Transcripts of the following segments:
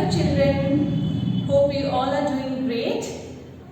Hello children, hope you all are doing great.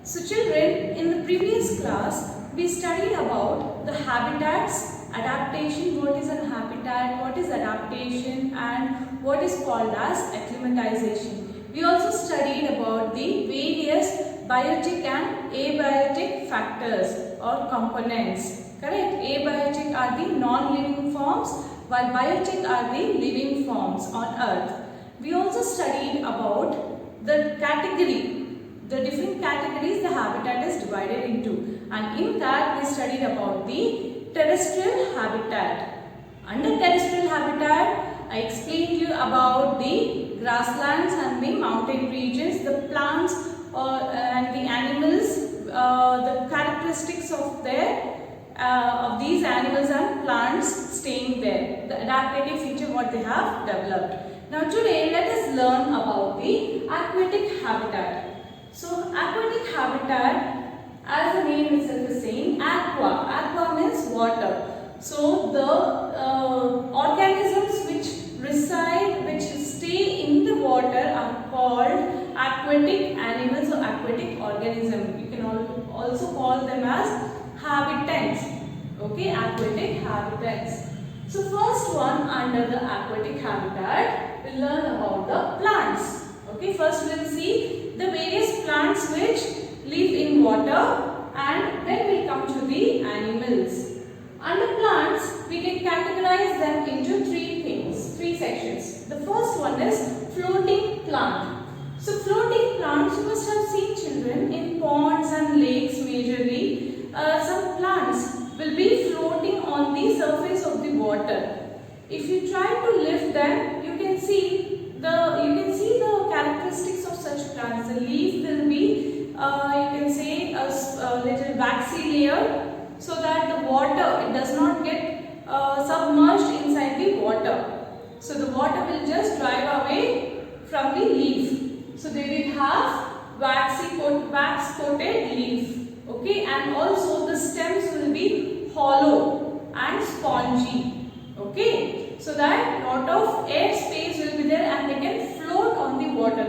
So children, in the previous class, we studied about the habitats, adaptation, what is a habitat, what is adaptation and what is called as acclimatization. We also studied about the various biotic and abiotic factors or components. Correct? Abiotic are the non-living forms while biotic are the living forms on earth. We also studied about the category, the different categories the habitat is divided into, and in that we studied about the terrestrial habitat. Under terrestrial habitat, I explained you about the grasslands and the mountain regions, the plants and the animals, the characteristics of these animals and plants staying there, the adaptive feature what they have developed. Now today let us learn about the aquatic habitat. So aquatic habitat, as the name itself is saying, aqua means water. So the organisms which reside, which stay in the water are called aquatic animals or aquatic organism. You can also call them as habitants. Okay, aquatic habitats. So first one under the aquatic habitat, we'll learn about the plants. Okay, first we'll see the various plants which live in water and then we'll come to the animals. Under plants, we can categorize them into three sections. The first one is floating plant. So floating plants, you must have seen children in ponds and lakes majorly. Some plants will be floating on the surface of the water. If you try to lift them, you can see the characteristics of such plants. The leaf will be, you can say, a little waxy layer, so that the water, it does not get submerged inside the water. So the water will just drive away from the leaf. So they will have wax coated leaf. Okay, and also the stems will be hollow and spongy. Okay, so that lot of air space will be there and they can float on the water.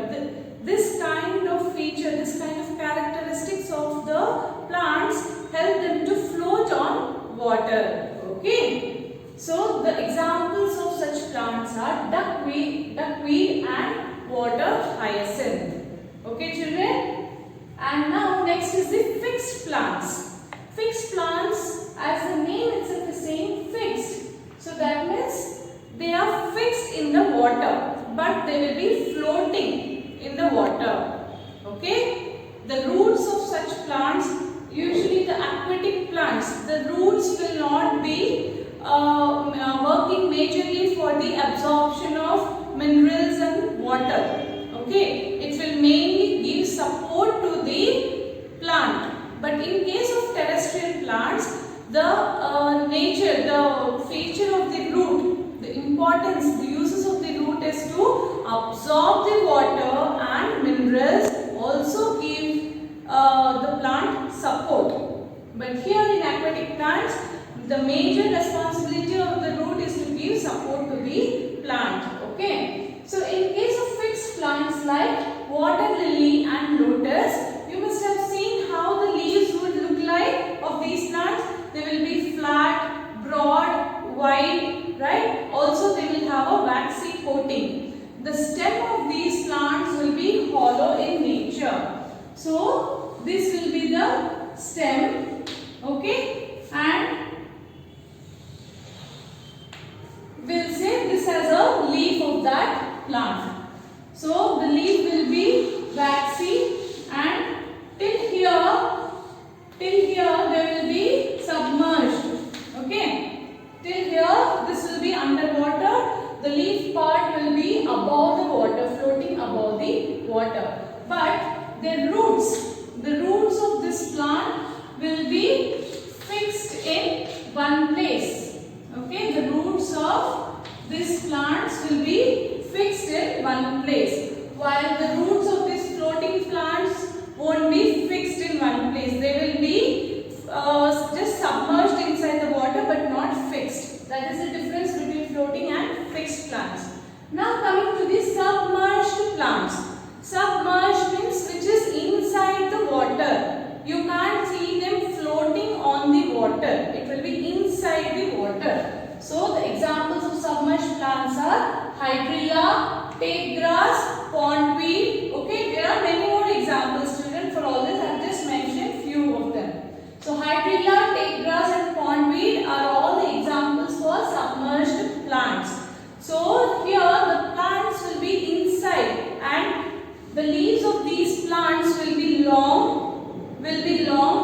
This kind of feature, this kind of characteristics of the plants help them to float on water. Okay, so the examples of such plants are duckweed and water hyacinth. Okay children? And now next is the fixed plants. Fixed plants, as the name itself is saying, fixed. So that means they are fixed in the water, but they will be floating in the water. Okay? The roots of such plants, usually the aquatic plants, the roots will not be working majorly for the absorption of minerals and water. Okay? It will mainly give support to the plant. But in case of terrestrial plants, the nature, the feature of the root, the importance, the uses of the root is to absorb the water and minerals, also give the plant support. But here in aquatic plants, the major responsibility of the root is to give support to the plant. Okay. So in case of fixed plants like water lily and lotus, you must have seen how the leaves would look like of these plants. They will be flat, broad, wide, right? Also they will have a waxy coating. The stem of these plants will be hollow in nature. So this will be the stem, okay? And we'll say this has a leaf of that plant. So the leaf will be waxy and till here they will be submerged. Okay. Till here this will be underwater. The leaf part will be above the water, floating above the water. But the roots of this plant will be fixed in one place. Okay. The roots of these plants will be fixed in one place, while the roots of these floating plants won't be fixed in one place. They will be just submerged inside the water but not fixed. That is the difference between floating and fixed plants. Now coming to the submerged plants. take grass, pondweed. Okay, there are many more examples, children. For all this, I have just mentioned few of them. So hydrilla, take grass and pondweed are all the examples for submerged plants. So here the plants will be inside and the leaves of these plants will be long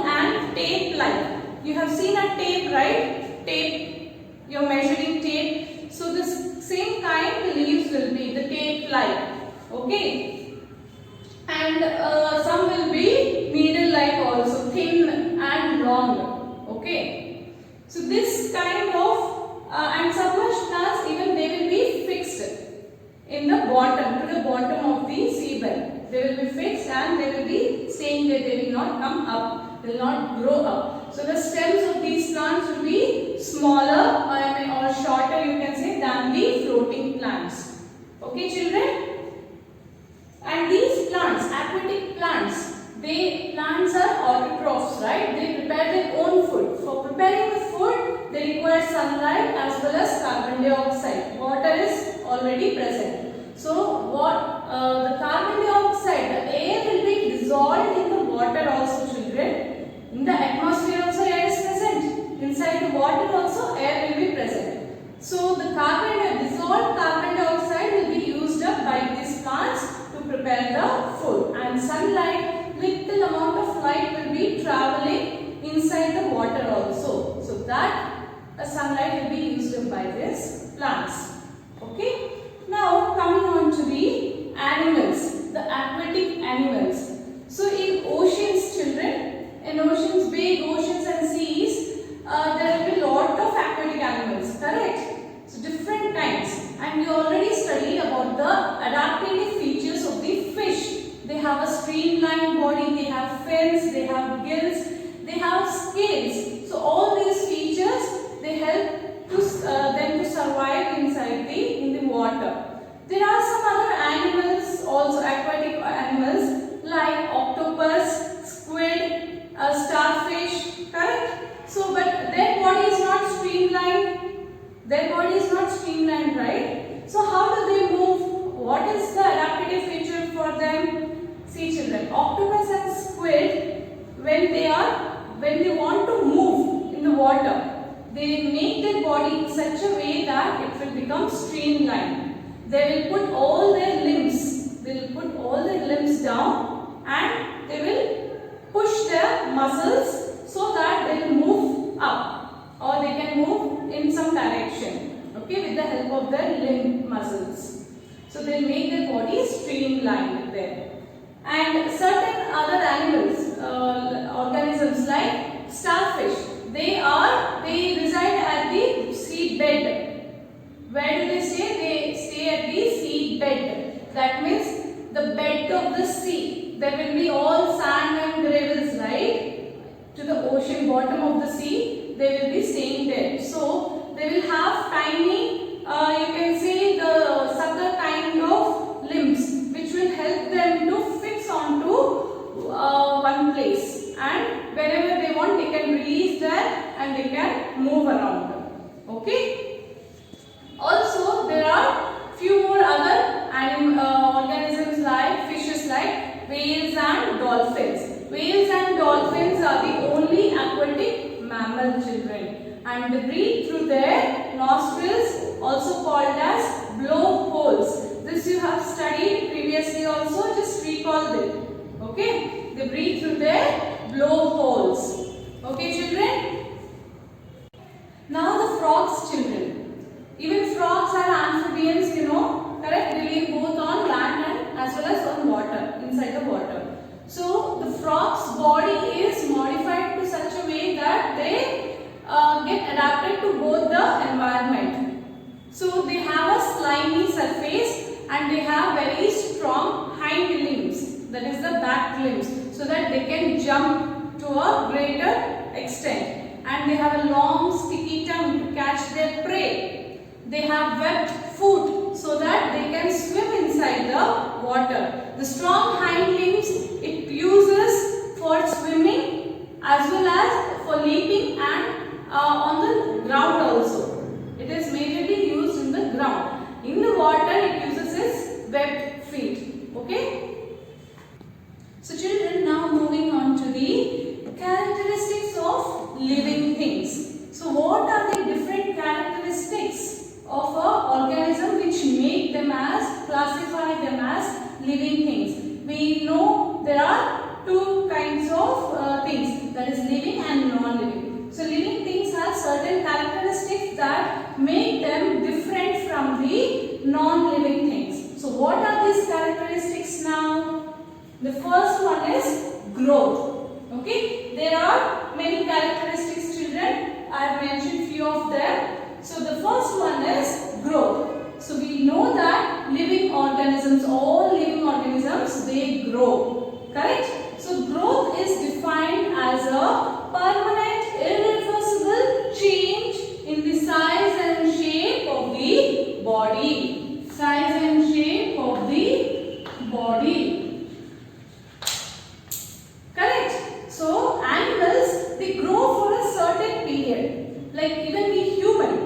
and tape-like. You have seen a tape, right? Tape, you're measuring tape. So this same kind the leaves will be the tape-like. Okay. And some will be needle-like also, thin and long. Okay. So this kind of and submerged plants, even they will be fixed in the bottom, to the bottom of the seabed. They will be fixed and they will be staying there. They will not come up, they will not grow up. So the stems of these plants will be smaller or shorter, you can say, than the floating plants. Okay, children? And these plants, aquatic plants, plants are autotrophs, right? They prepare their own food. For preparing the food, they require sunlight as well as carbon dioxide. Water is already present. So the carbon dioxide, the air will be dissolved in the water also, children. In the atmosphere also air is present. Inside the water also air will be present. So the dissolved carbon dioxide will be used up by these plants to prepare the food. And sunlight, little amount of light will be traveling inside the water also. So that sunlight will be used up by these plants. Okay. Now coming on to the animals, the aquatic animals. So in oceans, children, in oceans, big oceans and seas, there will be lot of aquatic animals, correct? So different kinds. And we already studied about the adaptive features of the fish. They have a streamlined body, they have fins, they have gills, they have scales. So all these features, they help them to survive in the water. There are some other animals, also aquatic animals like octopus, squid, starfish, correct? So but their body is not streamlined. Their body is not streamlined, right? So how do they move? What is the adaptive feature for them? See, children, octopus and squid, when they want to move in the water, they make their body in such a way that it will become streamlined. They will put all their limbs down and they will push their muscles so that they will move up or they can move in some direction, okay, with the help of their limb muscles. So they will make their body streamlined there. And certain other animals, organisms like starfish, they reside at the seed bed. Where do they stay? They stay at the seed bed. That means the bed of the sea. There will be all sand and gravels, right? To the ocean bottom of the sea, they will be staying there. So they will have tiny, you can say the sucker kind of limbs, which will help them to fix onto one place. And whenever they want, they can release that and they can move around. Okay. Also, there are few more other organisms like fishes like whales and dolphins. Whales and dolphins are the only aquatic mammal, children, and they breathe through their nostrils, also called as blowholes. This you have studied previously also, just recall it. Okay, they breathe through their blowholes. Okay, children. Now the frogs, children. Even frogs are amphibians, you know, correct? They live both on land and as well as on water, inside the water. So the frog's body is modified to such a way that they get adapted to both the environment. So they have a slimy surface and they have very strong hind limbs, that is the back limbs, so that they can jump to a greater extent. And they have a long sticky tongue to catch their prey. They have webbed foot so that they can swim inside the water. The strong hind limbs it uses for swimming as well as for leaping and on the ground also. It is majorly used in the ground. In the water it uses its Okay. So children, now moving on to the characteristics of living things. So what are the different characteristics of a organism which make them as, classify them as living things? We know there are two kinds of things, that is living and non-living. So living things have certain characteristics that make them different from the non-living things. So what are these characteristics now? The first one is growth. Okay, there are many characteristics, children. I have mentioned few of them. So the first one is growth. So we know that living organisms, all living organisms, they grow. Correct? So growth is defined as a permanent, irreversible change in the size and shape of the body. Size and shape of the body. Correct? So animals, they grow for a certain period. Like even the human.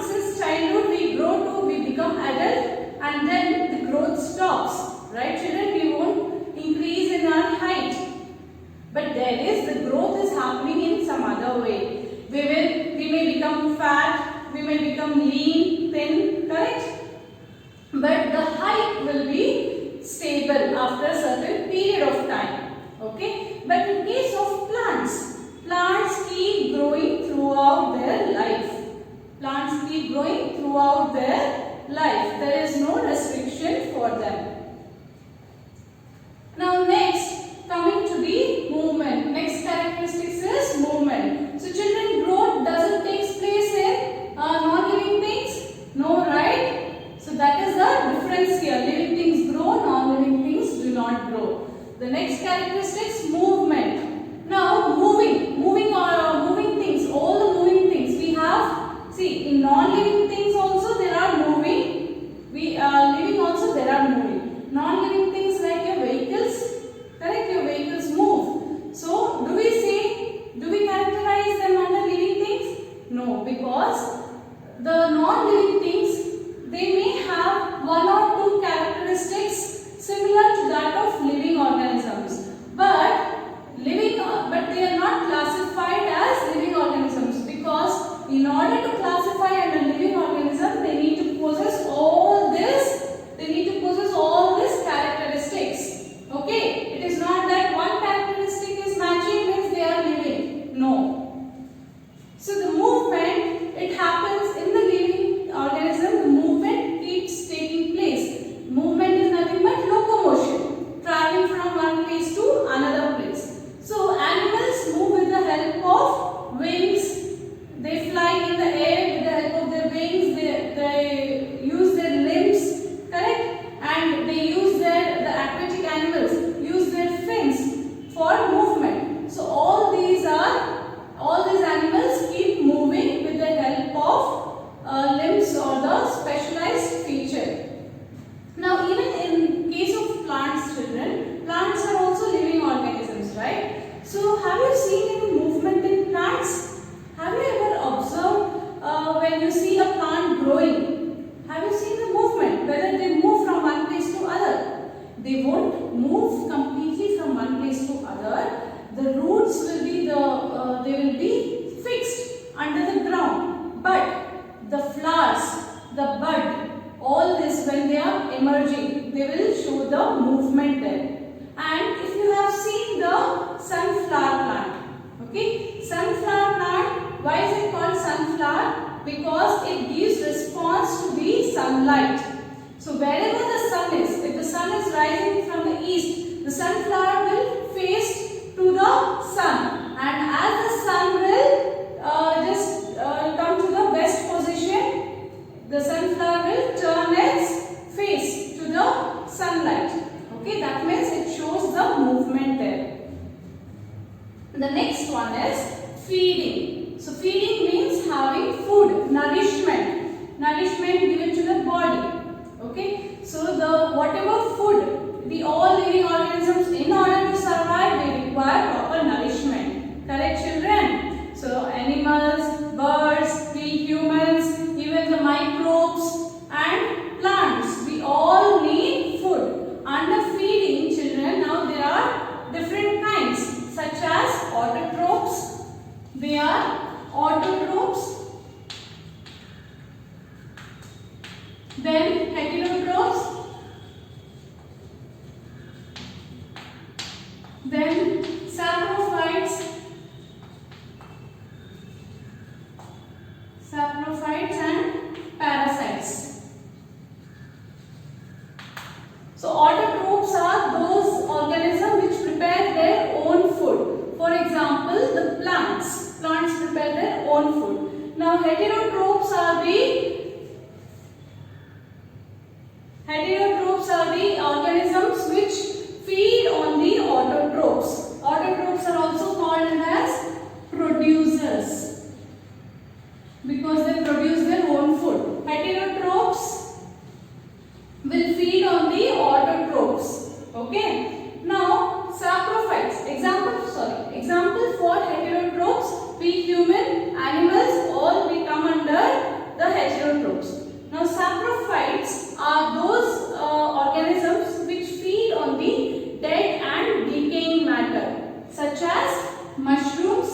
Since childhood we grow to, we become adult, and then the growth stops. Right children? We won't increase in our height. But the growth is happening in some other way. We may become fat, we may become lean, thin, correct? But the height will be stable after a certain period of time. Okay? But in case of plants, plants keep growing throughout their life. Plants keep growing throughout their life. There is no restriction for them. Now next, coming to the movement. Next characteristics is movement. So children, growth doesn't take place in non-living things? No, right? So that is the difference here. Living things grow, non-living things do not grow. The next characteristics, movement. Now moving things, all the moving things we have. See, in non-living things also there are moving. Living also there are moving. Non-living things like your vehicles, correct? Your vehicles move. So do we characterize them under living things? No, because the non-living things, they may have one or two characteristics similar to that of living organisms, but they are not classified as living organisms, because in order to classify as a living organism, they need to possess all this. They need to possess all these characteristics. Okay, it is not that one characteristic is matching means they are living. No. So the movement, it happens in the living organism. The movement keeps taking place. Movement is nothing but locomotion, traveling from one place to another place. So animals move with the help of wings. They fly in the air with the help of their wings. They use their limbs, correct? And they use the aquatic animals use their fins for movement. So all these animals keep moving with the help of limbs or the specialized feature. Now even in case of plants, children, plants are also living organisms, right? So have you seen any movement in plants? Have you ever observed when you see a plant growing? Have you seen the movement? Whether they move from one place to other? They won't move completely from one place to other. The roots will be they will be fixed under the ground. But the flowers, the bud, all this when they are emerging, they will show the movement there. And if you have seen the sunflower plant, okay, sunflower plant, why is it called sunflower? Because it gives response to the sunlight. So wherever the sun is, if the sun is rising from the east, the sunflower will face to the sun, and as the sun will come to the west position, the sunflower will turn its face to the sunlight. Okay, that means it shows the movement there. The next one is feeding. So feeding means having food, nourishment given to the body. Okay, so the whatever food, the all living organisms, in order to survive, they require proper nourishment. Correct, children? So animals, birds, we humans, even the microbes and plants, we all need food. So autotrophs are those organisms which prepare their own food. For example, the plants. Plants prepare their own food. Now heterotrophs are the organisms which feed on the autotrophs. Autotrophs are also called as producers because they produce their own food. Heterotrophs will feed on the autotrophs. Okay. Now saprophytes. Example for heterotrophs. We human, animals, all we come under the heterotrophs. Now saprophytes are those organisms which feed on the dead and decaying matter, such as mushrooms.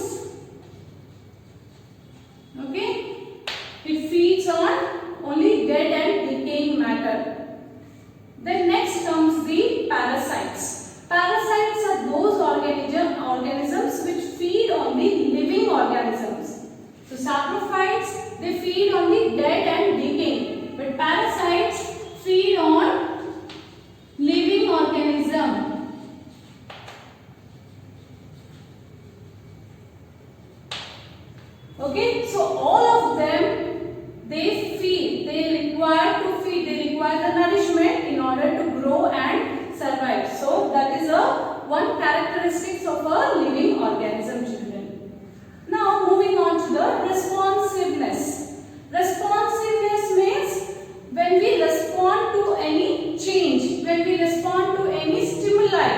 Okay, it feeds on only dead and decaying matter. Then next comes the parasites. Parasites are those organisms which feed on the living organisms. So saprophytes, they feed on the dead and decaying, but parasites feed on living organism. Okay, so all of them, they require the nourishment in order to grow and survive. So that is one characteristic of a living organism, children. Now moving on to the responsiveness. Responsiveness means when we respond to any change, when we respond to any stimuli.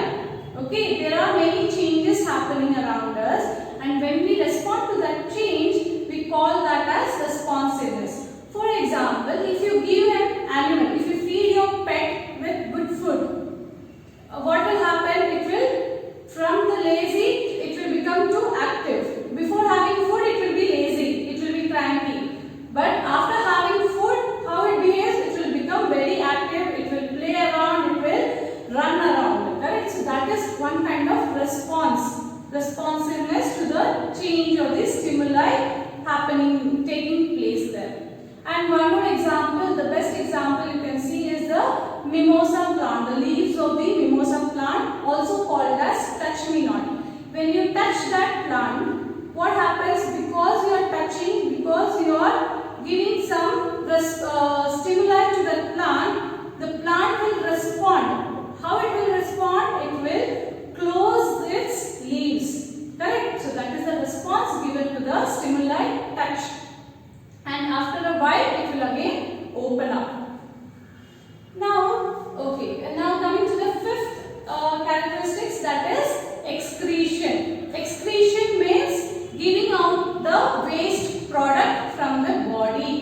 Okay, there are many changes happening around us, and when we respond to that change, we call that as responsiveness. For example, if you give an animal, if you feed your pet with good food, what will happen? It will, from the lazy, it will become too active. Before having food, it will be lazy, it will be cranky. But after having food, how it behaves? It will become very active, it will play around, it will run around. Correct? So that is one kind of responsiveness to the change or the stimuli taking place there. And one more example, the best example you can see is the mimosa plant, the leaves of the mimosa plant, also called as touch me not. When you touch that plant, what happens? Because you are touching, because you are giving some stimuli to the plant will respond. How it will respond? It will close its leaves. Correct? So that is the response given to the stimuli touch. And after a while, it will again open up. Now coming to the fifth characteristics, that is excretion. Excretion means giving out the waste product from the body.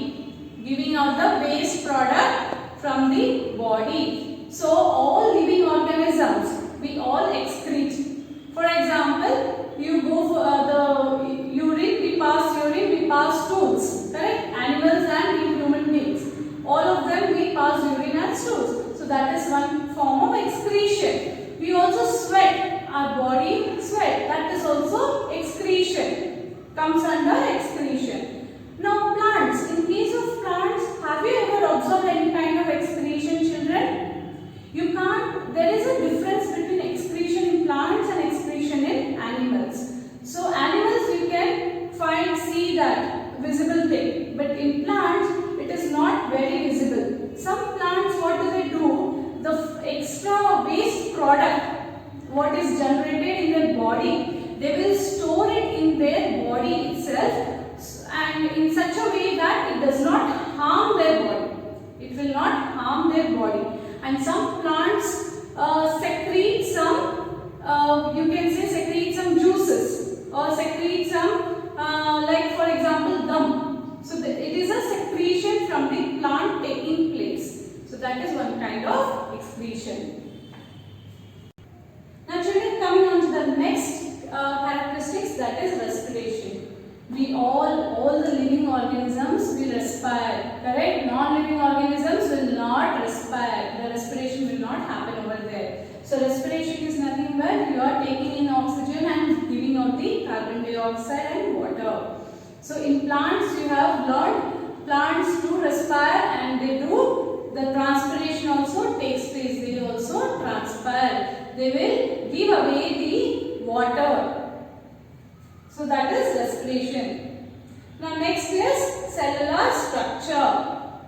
Giving out the waste product from the body. So all living organisms, we all excrete. For example, you go for the urine, we pass stools. Correct? Animals and human beings. All of them we pass urine and stools. So that is one form of excretion. We also sweat. Our body sweat. That is also excretion. Comes under excretion. Now plants. In case of plants, have you ever observed any kind of excretion, children? You can't. There is a difference between excretion in plants and excretion in animals. So animals you can see that visible thing, but in plants it is not very visible. Some plants, what do? The extra waste product what is generated in their body, they will store it in their body itself, and in such a way that it does not harm their body. It will not harm their body. And some plants secrete some juices, or secrete some like for example gum. So it is a secretion from the plant taking place. So that is one kind of excretion. Now children, coming on to the next characteristics, that is respiration. We all the living organisms will respire, correct? Non-living organisms will not respire. The respiration will not happen over there. So respiration is nothing but you are taking in oxygen and giving out the carbon dioxide and water. So in plants you have plants to respire, and they do, the transpiration also takes place. They also that is respiration. Now next is cellular structure.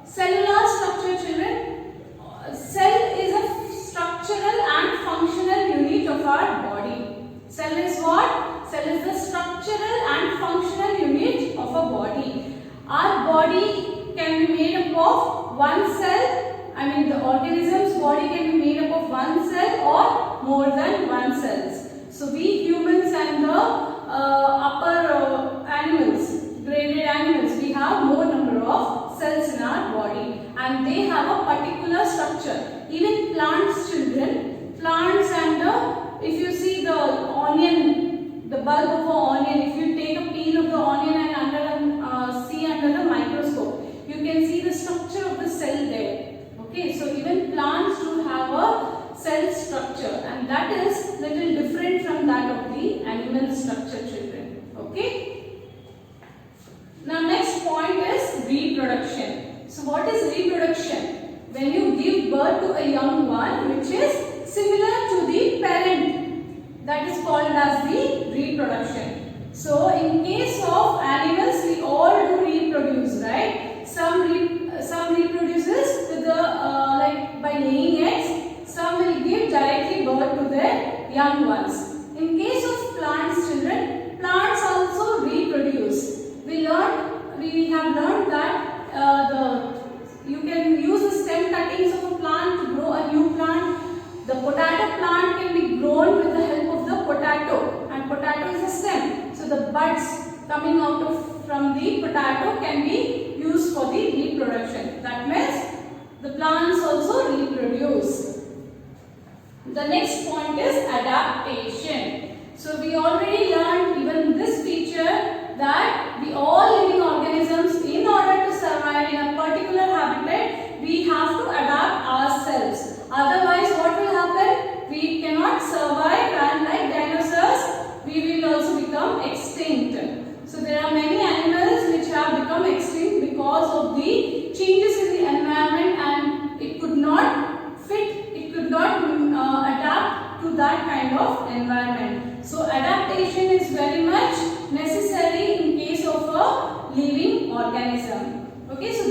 Cellular structure, children. Cell is a structural and functional unit of our body. Cell is what? Cell is the structural and functional unit of a body. Our body can be made up of one cell. The organism's body can be made up of one cell or more than one cells. So we humans and the upper animals, graded animals, we have more number of cells in our body and they have a particular structure. Even plants, children, plants and if you see the onion, the bulb of an onion, if you take a peel of the onion and see under the microscope, you can see the structure of the cell there. Okay, so even plants do have a cell structure and that is little different from that of the animal structure, children. Okay. Now next point is reproduction. So what is reproduction? When you give birth to a young one which is similar to the parent, that is called as the reproduction. So in case of animals, we all do reproduce, right? Some reproduces with the by laying eggs. Some will give directly birth to their young ones. In case of plants, children, plants also reproduce. We have learned that you can use the stem cuttings of a plant to grow a new plant. The potato plant can be grown with the help of the potato, and potato is a stem. So the buds coming out from the potato can be used for the reproduction. That means the plants also reproduce. The next point is adaptation. So we already learned even this feature that all living organisms, in order to survive in a particular habitat, we have to adapt ourselves. Otherwise what will happen? We cannot survive and like dinosaurs, we will also become extinct. So there are many animals which have become extinct because of the changes in the environment and it could not fit, it could not adapt to that kind of environment. So adaptation is very much necessary in case of a living organism. Okay, so